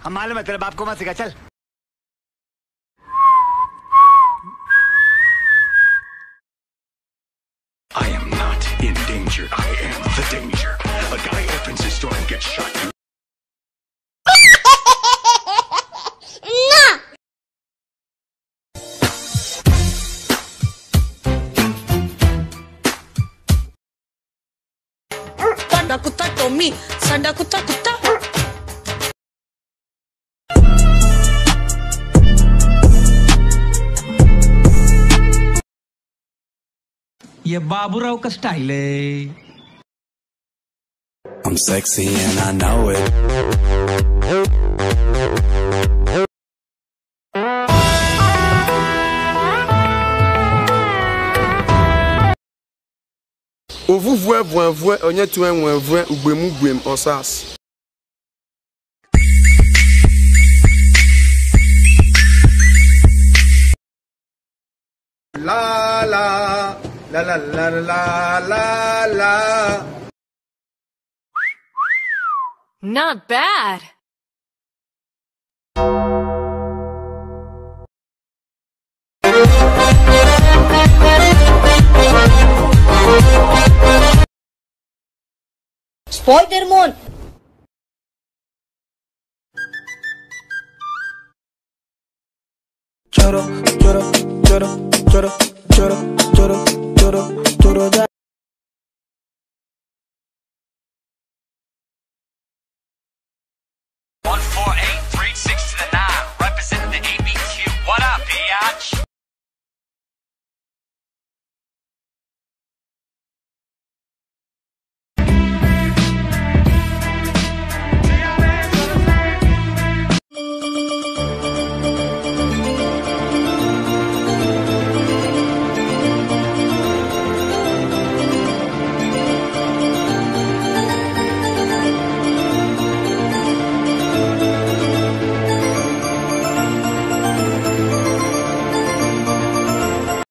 हम मालूम है तेरे बाप को मत सिखा, चल। I am not in danger. I am the danger. A guy opens his door and gets shot. Sanda kutta Tommy, sanda kutta kutta. ये बाबूराव का स्टाइल है। I'm sexy and I know it. Ovuvwe vwe onye tu enwe vwe ugbem osas. La la la la la la la la. Not bad. Spider-Man. Choro, choro, choro, choro, choro.